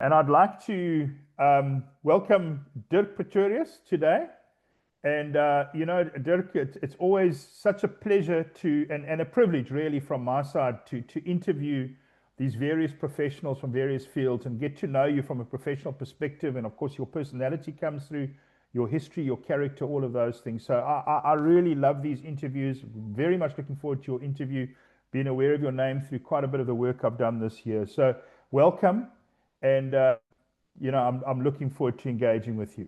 And I'd like to welcome Dirk Pretorious today. And, Dirk, it's always such a pleasure and a privilege, really, from my side to interview these various professionals from various fields and get to know you from a professional perspective. And, of course, your personality comes through, your history, your character, all of those things. So I really love these interviews. Very much looking forward to your interview, being aware of your name through quite a bit of the work I've done this year. So welcome. And, I'm looking forward to engaging with you.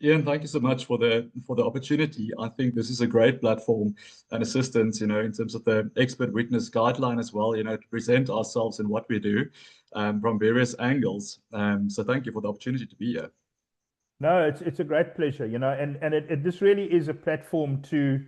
Ian, thank you so much for the opportunity. I think this is a great platform and assistance, in terms of the expert witness guideline as well, to present ourselves and what we do from various angles. So thank you for the opportunity to be here. No, it's a great pleasure, and this really is a platform to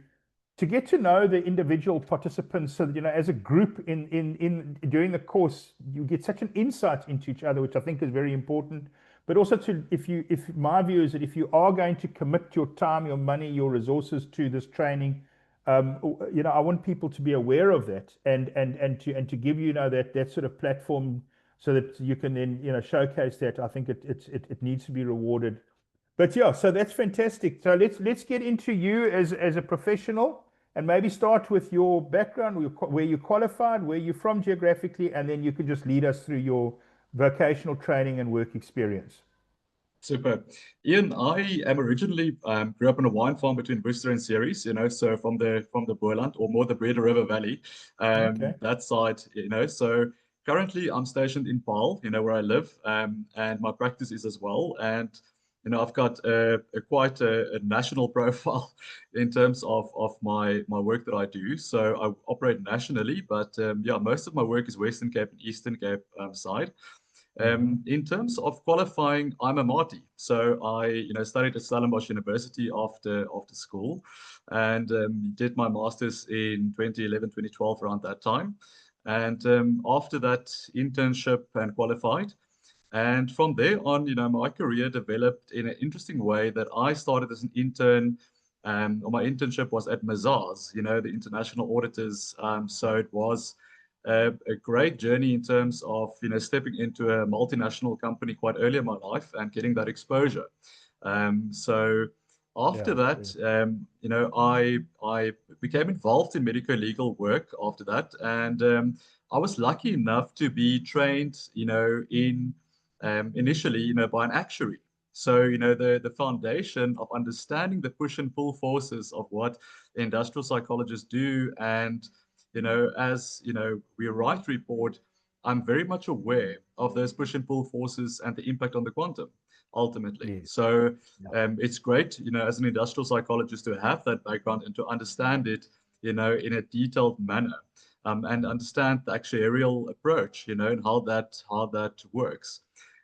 get to know the individual participants so that, as a group in during the course, you get such an insight into each other, which I think is very important. But also if my view is that if you are going to commit your time, your money, your resources to this training, I want people to be aware of that and to give that sort of platform so that you can then showcase that. I think it needs to be rewarded. But yeah, so that's fantastic. So let's get into you as a professional and maybe start with your background, where you qualified, where you're from geographically, and then you could just lead us through your vocational training and work experience. Super. Ian, I am originally grew up on a wine farm between Worcester and Ceres, so from the Boland or more the Breda River Valley, Okay. that side, So currently I'm stationed in Paarl, where I live, and my practice is as well. And I've got quite a national profile in terms of my work that I do. So I operate nationally, but most of my work is Western Cape and Eastern Cape side. In terms of qualifying, I'm a Māori. So I, studied at Stellenbosch University after school and did my master's in 2011, 2012, around that time. And after that internship and qualified. And from there on, my career developed in an interesting way that I started as an intern, or my internship was at Mazars, the international auditors. So it was a great journey in terms of, stepping into a multinational company quite early in my life and getting that exposure. So after that, I became involved in medico-legal work after that. And I was lucky enough to be trained, in initially, by an actuary. So, the foundation of understanding the push and pull forces of what industrial psychologists do. And, as, we write report, I'm very much aware of those push and pull forces and the impact on the quantum, ultimately. Yes. So it's great, as an industrial psychologist to have that background and to understand it, in a detailed manner. And understand the actuarial approach, and how that works.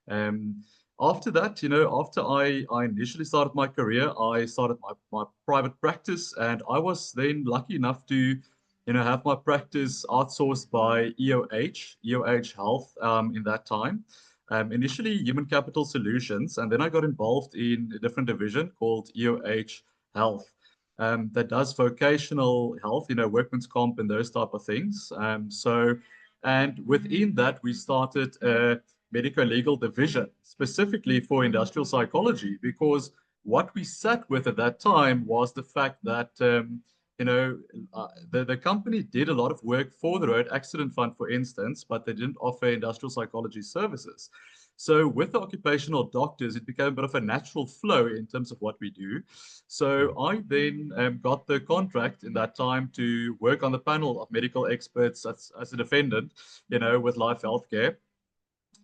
After that, after I initially started my career, I started my private practice, and I was then lucky enough to, have my practice outsourced by EOH Health in that time. Initially Human Capital Solutions, and then I got involved in a different division called EOH Health. That does vocational health, workman's comp and those type of things. And within that, we started a medico-legal division specifically for industrial psychology, because what we sat with at that time was the fact that, the company did a lot of work for the Road Accident Fund, for instance, but they didn't offer industrial psychology services. So with the occupational doctors, it became a bit of a natural flow in terms of what we do. So I then got the contract in that time to work on the panel of medical experts as a defendant, with Life Healthcare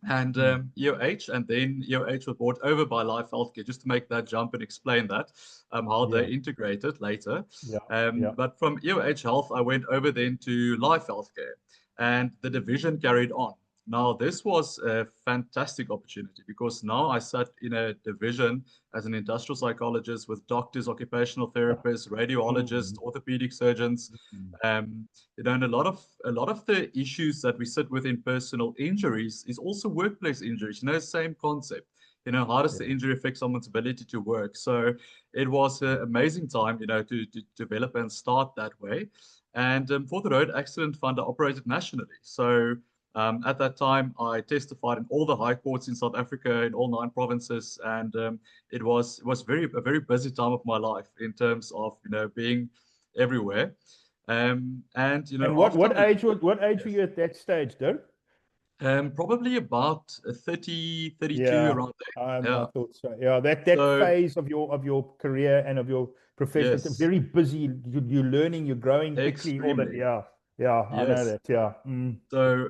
and EOH, and then EOH was bought over by Life Healthcare, just to make that jump and explain that, how they integrated later. But from EOH Health, I went over then to Life Healthcare, and the division carried on. Now, this was a fantastic opportunity because now I sat in a division as an industrial psychologist with doctors, occupational therapists, radiologists, orthopedic surgeons, and a lot of the issues that we sit with in personal injuries is also workplace injuries. Same concept. How does the injury affect someone's ability to work? So it was an amazing time, to develop and start that way. And for the Road Accident Fund, I operated nationally. So At that time, I testified in all the high courts in South Africa, in all 9 provinces, and it was a very busy time of my life in terms of being everywhere. And And after what age were yes, you at that stage, Dirk? probably about 30, 32 Yeah, around there. I Yeah. thought so. Yeah, that So phase of your career and of your profession, it's yes, very busy. You're learning, you're growing quickly. All that. extremely. Yeah, yeah, I know Yes. that. Yeah. So,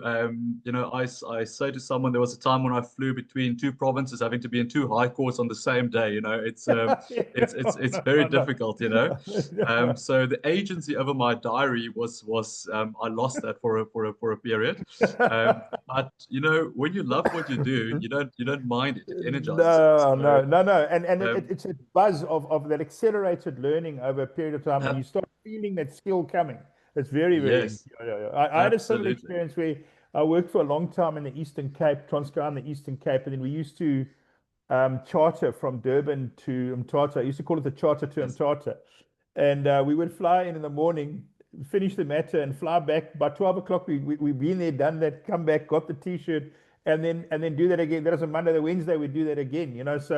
I say to someone, there was a time when I flew between 2 provinces, having to be in 2 high courts on the same day. It's very I know. difficult. So the agency over my diary was I lost that for a period. But when you love what you do, you don't mind it. It energizes you. No, So no, no, no. And um, it's a buzz of that accelerated learning over a period of time, and you ab- start feeling that skill coming. It's very, very. yes, Yeah, yeah, yeah. I had a similar absolutely. experience where I worked for a long time in the Eastern Cape, Transkei in the Eastern Cape, and then we used to charter from Durban to Umtata. I used to call it the charter to Yes. Umtata. And we would fly in the morning, finish the matter, and fly back. By 12 o'clock, we've been there, done that, come back, got the T-shirt, and then do that again. That was a Monday, the Wednesday, we do that again. So,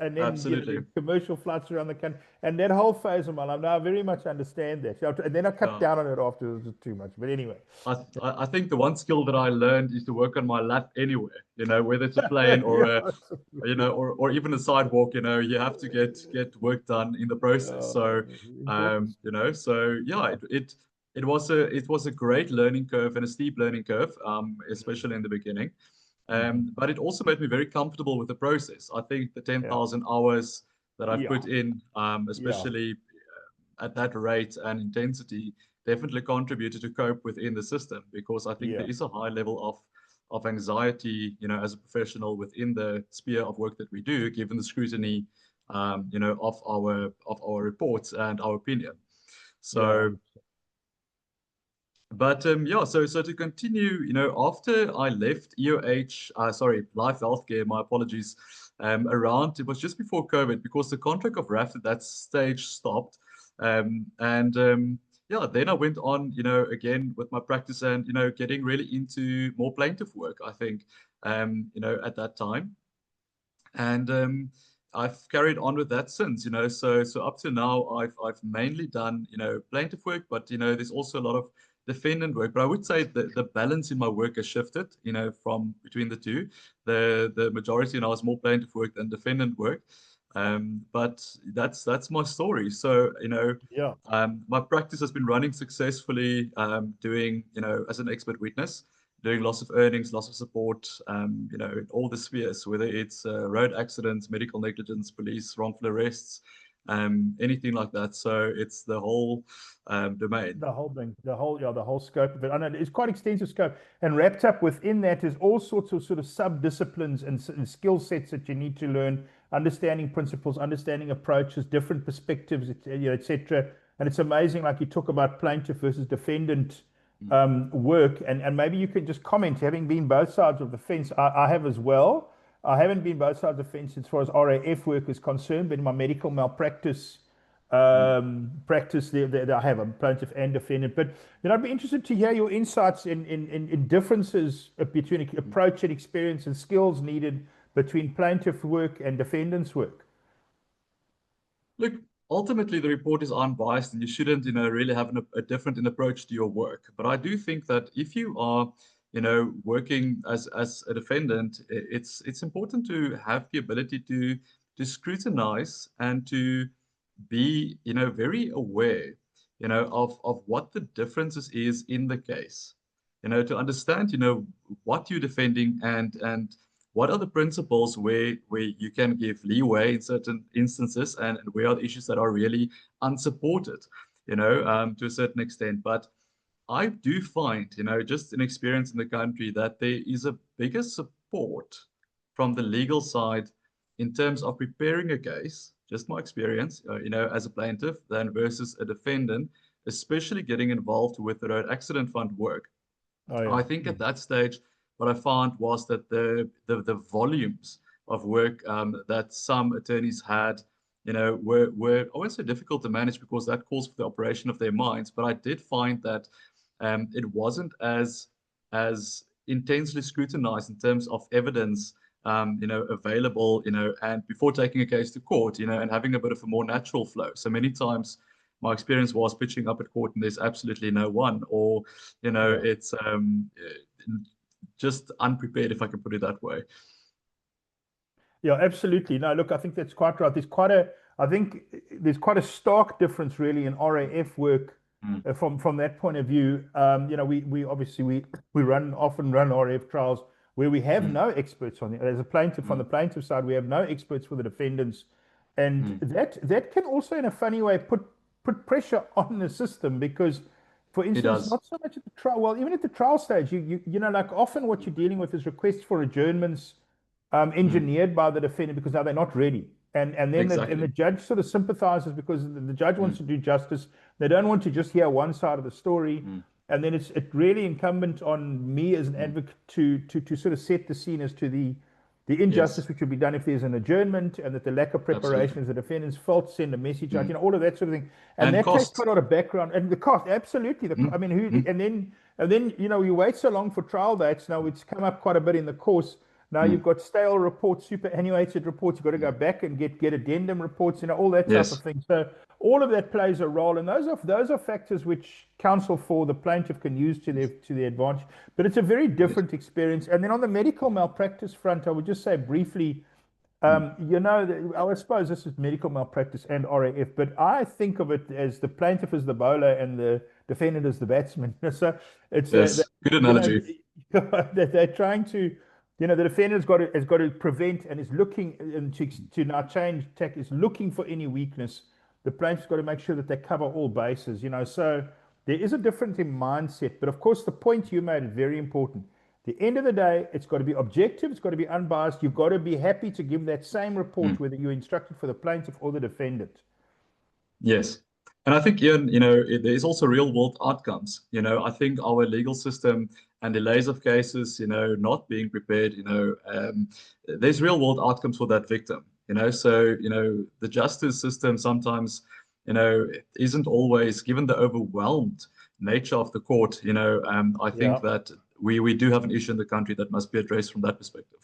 and then, Absolutely. the commercial flights around the country. And that whole phase of my life, now I very much understand that. And then I cut Yeah. down on it after it was too much. But anyway. I think the one skill that I learned is to work on my lap anywhere, whether it's a plane or Yeah, a, or even a sidewalk, you have to get work done in the process. So, important. so yeah, it was a great learning curve and a steep learning curve, especially in the beginning. Mhm. But it also made me very comfortable with the process. I think the Yeah, 10,000 hours that I've yeah, put in, yeah, especially at that rate and intensity, definitely contributed to cope within the system, because I think yeah. there is a high level of anxiety, as a professional within the sphere of work that we do, given the scrutiny, of our reports and our opinion. Yeah. So, but yeah, so to continue, after I left EOH, Life Healthcare, my apologies, around, it was just before COVID, because the contract of RAF at that stage stopped. And yeah, then I went on, again with my practice and, getting really into more plaintiff work, I think, at that time. And I've carried on with that since, so up to now, I've mainly done, plaintiff work, but there's also a lot of defendant work. But I would say the balance in my work has shifted, from between the two. The majority now is more plaintiff work than defendant work. But that's my story. So, Yeah. my practice has been running successfully, doing, as an expert witness, doing loss of earnings, loss of support, in all the spheres, whether it's road accidents, medical negligence, police, wrongful arrests, anything like that. So it's the whole domain. The whole thing, the whole scope of it. I know it's quite extensive scope, and wrapped up within that is all sorts of sort of sub disciplines and skill sets that you need to learn, understanding principles, understanding approaches, different perspectives, etc. And it's amazing, like you talk about plaintiff versus defendant Mm, work, and maybe you can just comment, having been both sides of the fence. I have as well. I haven't been both sides of the fence as far as RAF work is concerned, but in my medical malpractice mm, practice there I have a plaintiff and defendant. But I'd be interested to hear your insights in differences between mm. approach and experience and skills needed between plaintiff work and defendant's work. Look, ultimately, the report is unbiased, and you shouldn't, really have a different an approach to your work. But I do think that if you are, working as a defendant, it's important to have the ability to scrutinize and to be, very aware, of what the differences is in the case. To understand, what you're defending, and what are the principles where you can give leeway in certain instances, and where are the issues that are really unsupported, to a certain extent. But I do find, just an experience in the country, that there is a bigger support from the legal side in terms of preparing a case, just my experience, as a plaintiff, than versus a defendant, especially getting involved with the road accident fund work. Oh I yeah. think at that stage, what I found was that the volumes of work, that some attorneys had, were I won't say difficult to manage, because that calls for the operation of their minds. But I did find that it wasn't as intensely scrutinized in terms of evidence, available, and before taking a case to court, and having a bit of a more natural flow. So many times my experience was pitching up at court and there's absolutely no one, or, it's just unprepared, if I can put it that way. Yeah, absolutely. No, look, I think that's quite right. I think there's quite a stark difference really in RAF work from that point of view. We obviously we often run RAF trials where we have no experts on it. As a plaintiff, on the plaintiff side, we have no experts for the defendants, and that can also, in a funny way, put pressure on the system because, for instance, not so much at the trial. Well, even at the trial stage, like often what you're dealing with is requests for adjournments engineered by the defendant because now they're not ready. And then the judge sort of sympathizes because the judge wants to do justice. They don't want to just hear one side of the story. And then it's really incumbent on me as an advocate to sort of set the scene as to the injustice which would be done if there's an adjournment, and that the lack of preparation is the defendant's fault, send a message out, all of that sort of thing. And that takes quite a lot of background. And the cost, absolutely. I mean, and then you wait so long for trial dates. Now it's come up quite a bit in the course. Now you've got stale reports, superannuated reports. You've got to go back and get addendum reports, all that type of thing. So all of that plays a role, and those are factors which counsel for the plaintiff can use to their advantage. But it's a very different experience. And then on the medical malpractice front, I would just say briefly, I suppose this is medical malpractice and RAF, but I think of it as the plaintiff as the bowler and the defendant as the batsman. So it's good analogy. They're trying to. The defendant has got to prevent and is looking to now change tack, is looking for any weakness. The plaintiff's got to make sure that they cover all bases, So there is a difference in mindset. But of course, the point you made is very important. At the end of the day, it's got to be objective. It's got to be unbiased. You've got to be happy to give that same report, whether you're instructed for the plaintiff or the defendant. Yes. And I think, Ian, there's also real world outcomes. I think our legal system and delays of cases, not being prepared, there's real world outcomes for that victim, So, the justice system sometimes, isn't always, given the overwhelmed nature of the court, I think that we do have an issue in the country that must be addressed from that perspective.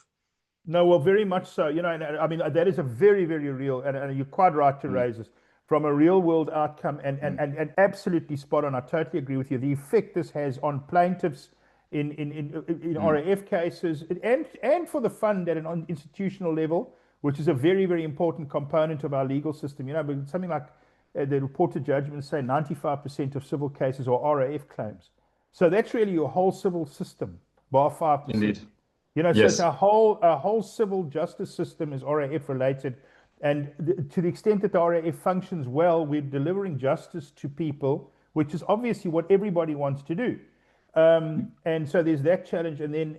No, well, very much so. And I mean, that is a very, very real, and you're quite right to raise this. From a real world outcome and absolutely spot on. I totally agree with you. The effect this has on plaintiffs in RAF cases and for the fund at an institutional level, which is a very, very important component of our legal system. But something like the reported judgments say 95% of civil cases are RAF claims. So that's really your whole civil system, bar 5%. Indeed. So it's our whole civil justice system is RAF related. And to the extent that the RAF functions well, we're delivering justice to people, which is obviously what everybody wants to do. And so there's that challenge. And then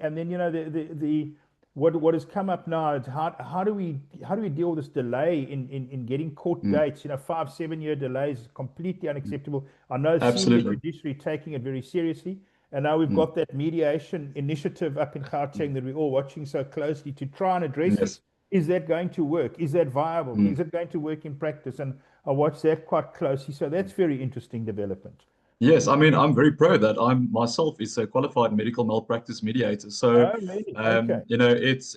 what has come up now is how do we deal with this delay in getting court dates? 5-7 year delays is completely unacceptable. I know senior judiciary taking it very seriously. And now we've got that mediation initiative up in Gauteng that we're all watching so closely to try and address it. Is that going to work? Is that viable? Is it going to work in practice? And I watch that quite closely. So that's very interesting development. Yes, I mean, I'm very pro that. I'm myself is a qualified medical malpractice mediator. So, it's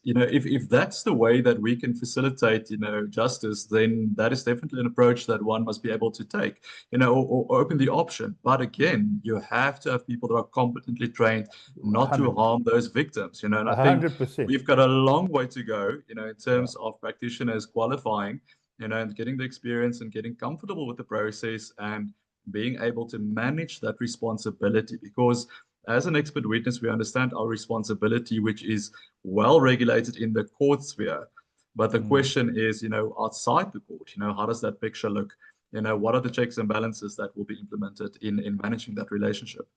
if that's the way that we can facilitate, justice, then that is definitely an approach that one must be able to take, or open the option. But again, you have to have people that are competently trained not 100%. To harm those victims, And I think 100%. We've got a long way to go, in terms of practitioners qualifying, and getting the experience and getting comfortable with the process and being able to manage that responsibility, because as an expert witness, we understand our responsibility, which is well regulated in the court sphere. But the question is, outside the court, how does that picture look? What are the checks and balances that will be implemented in managing that relationship?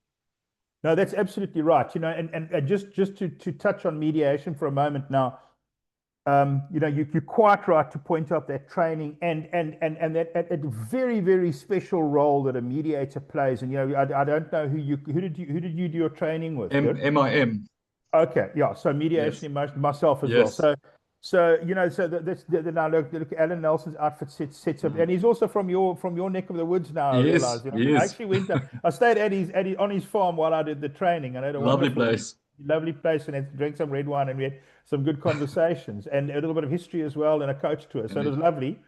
No, that's absolutely right. And just to touch on mediation for a moment now, you're quite right to point out that training and that very, very special role that a mediator plays. And I don't know who did you do your training with? MIM. Okay, yeah. So mediation, myself as well. So now look, Alan Nelson's outfit sets up, and he's also from your neck of the woods now. I realize. I actually went there. I stayed on his farm while I did the training, and I had a lovely place. lovely place, and had drank some red wine, and we had some good conversations, and a little bit of history as well, and a coach tour. So it was Indeed. lovely.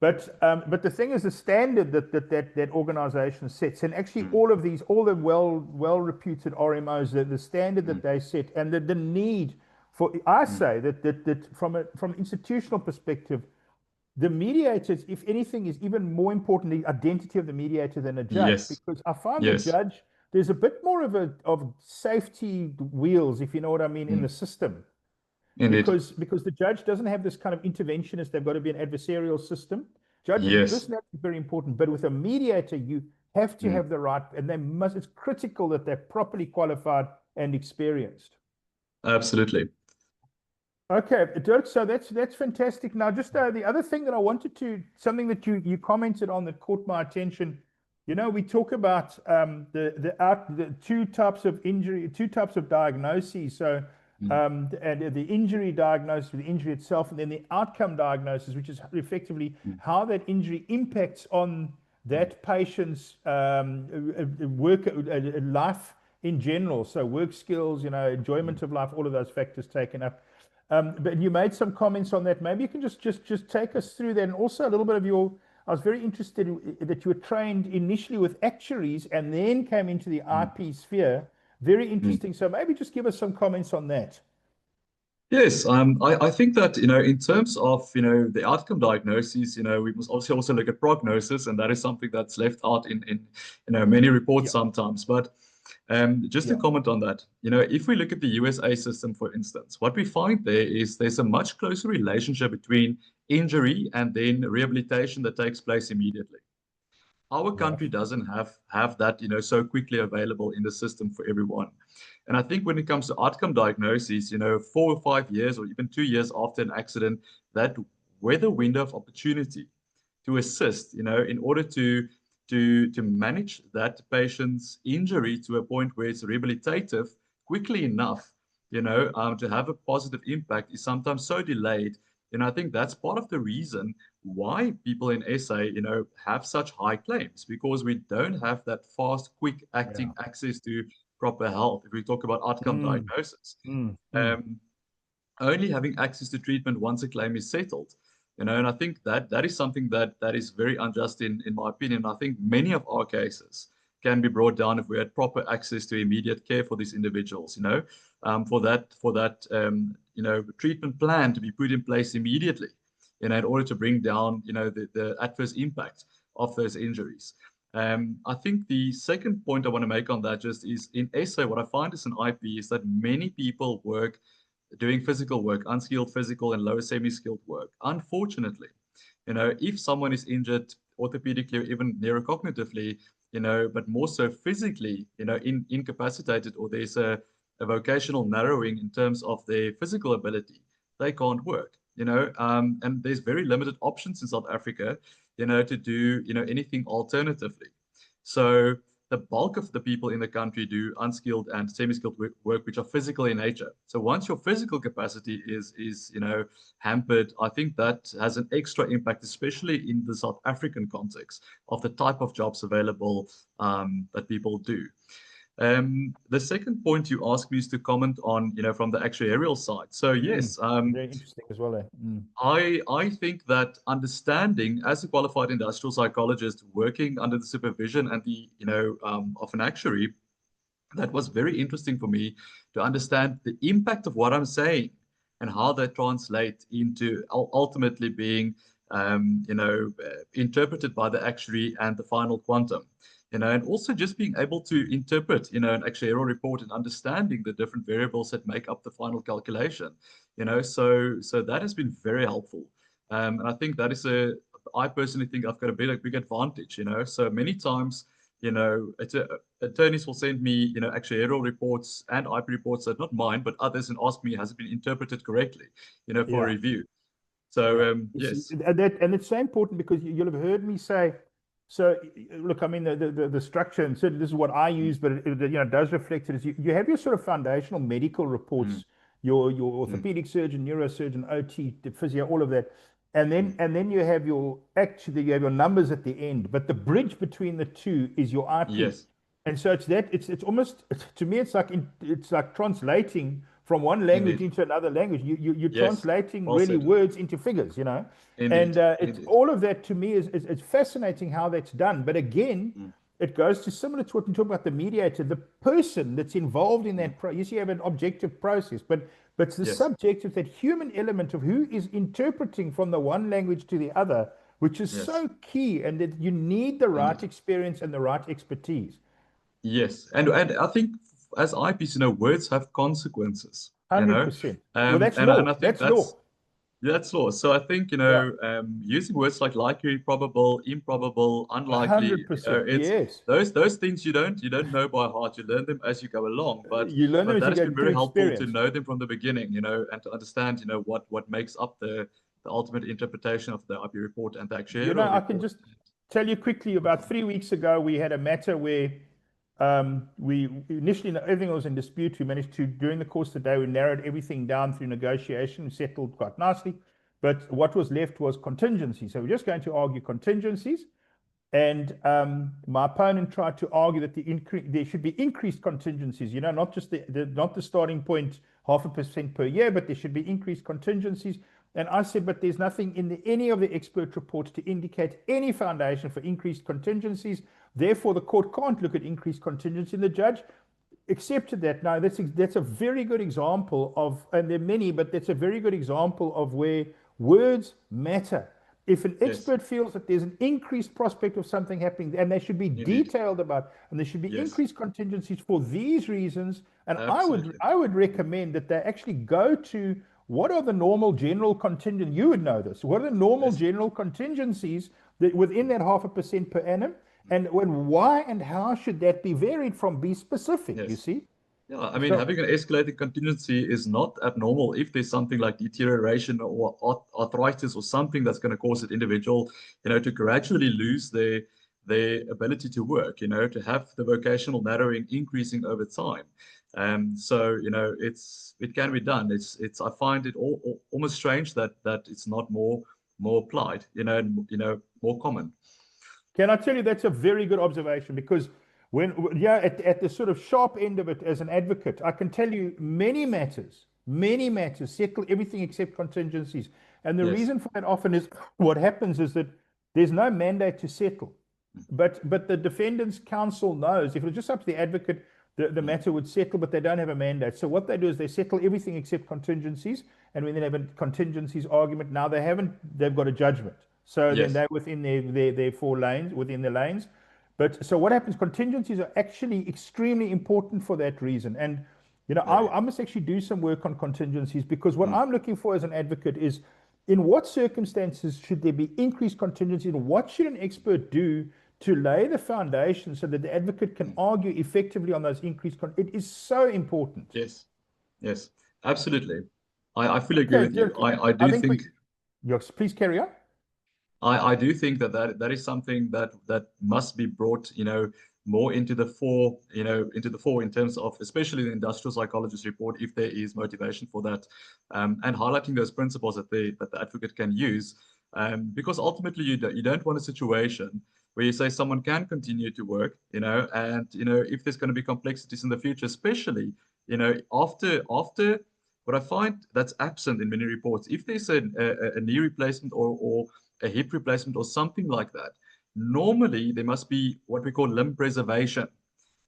But the thing is, the standard that organization sets, and actually Mm, all of these, all the well reputed RMOs, the standard mm, that they set, and the need for, I mm. say that from an institutional perspective, the mediators, if anything, is even more important, the identity of the mediator than a judge, Yes. because I find the Yes. judge, there's a bit more of safety wheels, if you know what I mean, in the Mm. system, Indeed. because the judge doesn't have this kind of interventionist. They've got to be an adversarial system. Judge, Yes. this is very important, but with a mediator, you have to Mm. have the right, and they must. It's critical that they're properly qualified and experienced. Absolutely. Okay, Dirk, so that's fantastic. Now, just the other thing that I wanted to, something that you commented on that caught my attention. We talk about the two types of injury, two types of diagnoses. So, Mm. and the injury diagnosis, the injury itself, and then the outcome diagnosis, which is effectively Mm. how that injury impacts on Mm. that patient's work life in general. So, work skills, Mm. enjoyment of life, all of those factors taken up. But you made some comments on that. Maybe you can just take us through that, and also a little bit of your. I was very interested that you were trained initially with actuaries and then came into the Mm. IP sphere. Very Mm. interesting. So maybe just give us some comments on that. Yes, I think that, in terms of, the outcome diagnosis, we must obviously also look at prognosis, and that is something that's left out in many reports Yeah, sometimes. But just to yeah, comment on that, if we look at the USA system, for instance, what we find there is there's a much closer relationship between injury and then rehabilitation that takes place immediately. Our right. country doesn't have that, so quickly available in the system for everyone. And I think when it comes to outcome diagnosis, 4 or 5 years or even 2 years after an accident, that weather window of opportunity to assist, in order to manage that patient's injury to a point where it's rehabilitative quickly enough, to have a positive impact is sometimes so delayed. And I think that's part of the reason why people in SA, have such high claims, because we don't have that fast, quick Yeah. acting access to proper health. If we talk about outcome Mm, diagnosis, mm, mm. um, only having access to treatment once a claim is settled, and I think that is something that is very unjust in my opinion. I think many of our cases can be brought down if we had proper access to immediate care for these individuals, for that treatment plan to be put in place immediately, in order to bring down, the adverse impact of those injuries. I think the second point I want to make on that just is in SA, what I find as an IP is that many people work doing physical work, unskilled physical and lower semi-skilled work. Unfortunately, if someone is injured orthopedically or even neurocognitively, but more so physically, incapacitated, or there's a vocational narrowing in terms of their physical ability, they can't work, and there's very limited options in South Africa, to do, anything alternatively. So the bulk of the people in the country do unskilled and semi-skilled work, which are physical in nature. So once your physical capacity is hampered, I think that has an extra impact, especially in the South African context of the type of jobs available, that people do. The second point you asked me is to comment on, from the actuarial side. So Mm. yes, Very interesting as well. Mm. I think that understanding as a qualified industrial psychologist working under the supervision and the of an actuary, that was very interesting for me to understand the impact of what I'm saying and how that translates into ultimately being interpreted by the actuary and the final quantum. And also just being able to interpret, an actuarial report and understanding the different variables that make up the final calculation. So that has been very helpful. And I think that is I personally think I've got a big advantage. So many times, attorneys will send me, actuarial reports and IP reports that not mine, but others, and ask me, has it been interpreted correctly, for Yeah. review. So Yeah. yes. And it's so important because you'll have heard me say, so look, I mean, the structure, and certainly this is what I Mm, use, but it does reflect it, is you have your sort of foundational medical mm, reports, your mm. orthopedic surgeon, neurosurgeon, OT, the physio, all of that. And then Mm. and then you have your numbers at the end, but the bridge between the two is your IP. Yes. And so it's almost, to me, it's like translating from one language Indeed. into another language. You're Yes. translating Well really said. words into figures, and Indeed. it's Indeed. all of that to me is it's fascinating how that's done. But again, Mm, it goes to similar to what we talk about the mediator, the person that's involved in mm. that. Yes, you have an objective process, but it's the Yes. subjective, that human element of who is interpreting from the one language to the other, which is Yes. so key, and that you need the right Indeed. experience and the right expertise. Yes. And I think as IPs, words have consequences, 100%. Well, that's and I law. think That's law. that's law. So I think, Yeah. using words like likely, probable, improbable, unlikely, 100%. it's Yes. those things you don't know by heart. You learn them as you go along. But You learn them but as that you has go been through very helpful to experience. know them from the beginning, and to understand, what makes up the ultimate interpretation of the IP report and the actuarial I can report. just tell you quickly, about 3 weeks ago, we had a matter where we initially, everything was in dispute. We managed to, during the course of the day, we narrowed everything down through negotiation, settled quite nicely. But what was left was contingency. So we're just going to argue contingencies. And my opponent tried to argue that there should be increased contingencies, not just not the starting point 0.5% per year, but there should be increased contingencies. And I said, but there's nothing in any of the expert reports to indicate any foundation for increased contingencies. Therefore, the court can't look at increased contingency. And the judge accepted that. Now, that's a very good example of, and there are many, but that's a very good example of where words matter. If an Yes, expert feels that there's an increased prospect of something happening, and they should be indeed. detailed about, and there should be Yes, increased contingencies for these reasons, and I would absolutely. I would recommend that they actually go to what are the normal general contingent. You would know this. What are the normal Yes. general contingencies that within that 0.5% per annum, and why and how should that be varied from? Be specific. You Yes. see. Yeah, I mean, So having an escalating contingency is not abnormal if there's something like deterioration or arthritis or something that's going to cause that individual, to gradually lose their ability to work, to have the vocational narrowing increasing over time. So, it can be done. I find it almost strange that it's not more applied, more common. can I tell you, that's a very good observation, because yeah, at the sort of sharp end of it, as an advocate, I can tell you many matters settle everything except contingencies. And the Yes. reason for that often is what happens is that there's no mandate to settle. But the defendant's counsel knows if it was just up to the advocate, the Mm. matter would settle, but they don't have a mandate. So what they do is they settle everything except contingencies. And when they have a contingencies argument, now they've got a judgment. So then Yes. they're within their 4 lanes, within the lanes. But so what happens? Contingencies are actually extremely important for that reason. And Very. I must actually do some work on contingencies, because what Mm. I'm looking for as an advocate is, in what circumstances should there be increased contingency, and what should an expert do to lay the foundation so that the advocate can Mm. argue effectively on those increased it is so important. Yes. Yes. Absolutely. I fully agree Okay, with you. Dirk, I I do think think yes, please carry on. I do think that is something that must be brought, more into the fore, in terms of especially the industrial psychologist report, if there is motivation for that, and highlighting those principles that the advocate can use, because ultimately you don't want a situation where you say someone can continue to work, and if there's going to be complexities in the future, especially, after what I find that's absent in many reports, if there's a knee replacement or a hip replacement or something like that, normally there must be what we call limb preservation.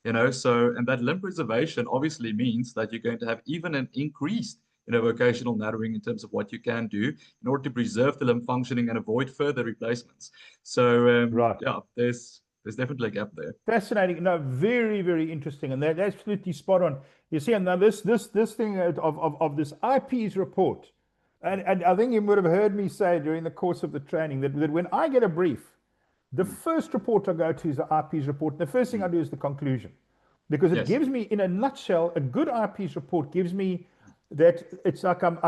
And that limb preservation obviously means that you're going to have even an increased, vocational narrowing in terms of what you can do in order to preserve the limb functioning and avoid further replacements. So Right. yeah, there's definitely a gap there. Fascinating. No, very, very interesting. And that's absolutely spot on. You see, and now this thing of this IP's report, and I think you would have heard me say during the course of the training that when I get a brief, the Mm, first report I go to is the IP's report. The first thing I mm. do is the conclusion, because it Yes. gives me, in a nutshell, a good IP's report gives me that it's like I'm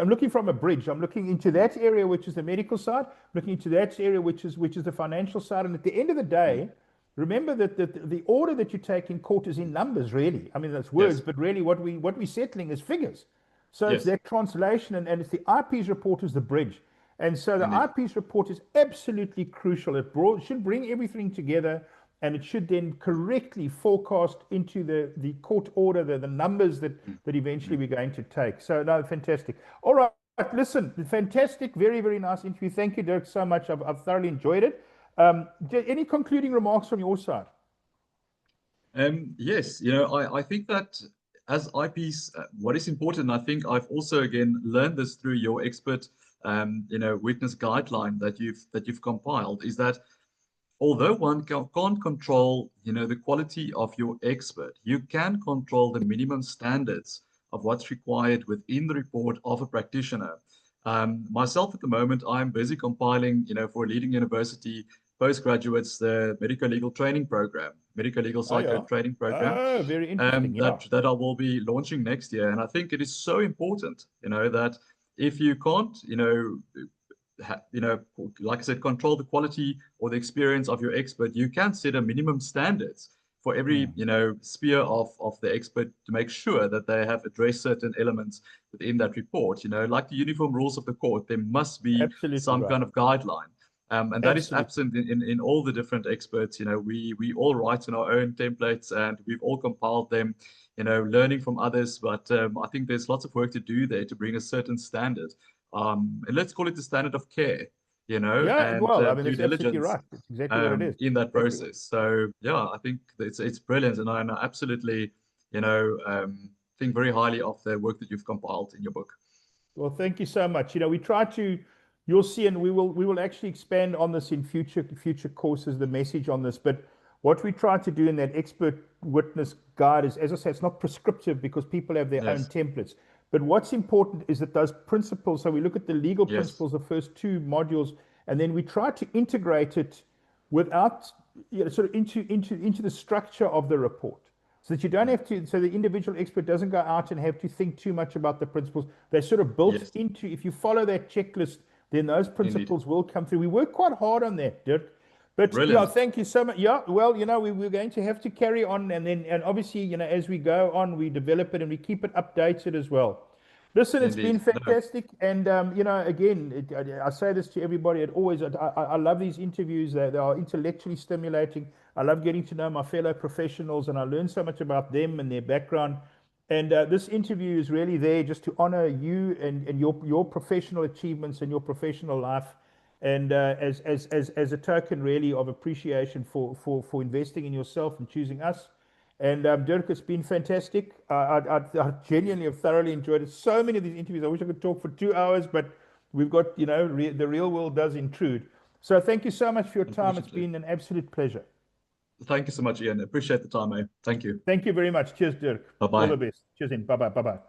looking from a bridge. I'm looking into Mm, that area, which is the medical side, looking into that area, which is the financial side. And at the end of the mm. day, remember that the order that you take in court is in numbers, really. I mean, that's words, Yes. but really what we're settling is figures. So it's Yes. that translation, and it's the IP's report is the bridge. And so the Indeed. IP's report is absolutely crucial. Should bring everything together. and it should then correctly forecast into the court order, the numbers that eventually we're going to take. So no, fantastic. All right, listen, fantastic, very, very nice interview. Thank you, Dirk, so much. I've thoroughly enjoyed it. Any concluding remarks from your side? Yes, I think that as IPs, what is important, I think I've also again learned this through your expert, witness guideline that you've compiled, is that although one can't control, the quality of your expert, you can control the minimum standards of what's required within the report of a practitioner. Myself at the moment, I'm busy compiling, for a leading university, postgraduates, the medico-legal training program, medico-legal psycho training program. Oh, very interesting. That I will be launching next year. And I think it is so important, that if you can't, like I said, control the quality or the experience of your expert, you can set a minimum standards for every, sphere of the expert to make sure that they have addressed certain elements within that report. Like the uniform rules of the court, there must be Absolutely some right. kind of guideline. And that is Absolutely. absent in all the different experts. We all write in our own templates and we've all compiled them, learning from others. But I think there's lots of work to do there to bring a certain standard. And let's call it the standard of care, Yeah, and well, I mean, due that's absolutely diligence right. It's exactly what it is. in that Exactly. process. So yeah, I think it's brilliant, and I absolutely, think very highly of the work that you've compiled in your book. Well, thank you so much. We try to, you'll see, and we will actually expand on this in future courses, the message on this. But what we try to do in that expert witness guide is, as I say, it's not prescriptive because people have their own Yes, templates. But what's important is that those principles, so we look at the legal yes, principles, the first two modules, and then we try to integrate it without, sort of into the structure of the report. So that you don't have to, so the individual expert doesn't go out and have to think too much about the principles. They're sort of built yes, into, if you follow that checklist, then those indeed. principles will come through. We work quite hard on that, Dirk. But yeah, Brilliant, thank you so much. Yeah, well, we're going to have to carry on, and obviously, as we go on, we develop it and we keep it updated as well. Listen, it's been indeed. No, fantastic, and again, I say this to everybody. I love these interviews. They are intellectually stimulating. I love getting to know my fellow professionals, and I learn so much about them and their background. And this interview is really there just to honor you and your professional achievements and your professional life, and as a token really of appreciation for investing in yourself and choosing us. And Dirk, it's been fantastic. I genuinely have thoroughly enjoyed it. So many of these interviews, I wish I could talk for 2 hours, but we've got, the real world does intrude. So thank you so much for your time. It's unfortunately. been an absolute pleasure. Thank you so much, Ian. Appreciate the time, mate. Thank you. Thank you very much. Cheers, Dirk. Bye All the bye. best. Cheers in. Bye bye. Bye bye.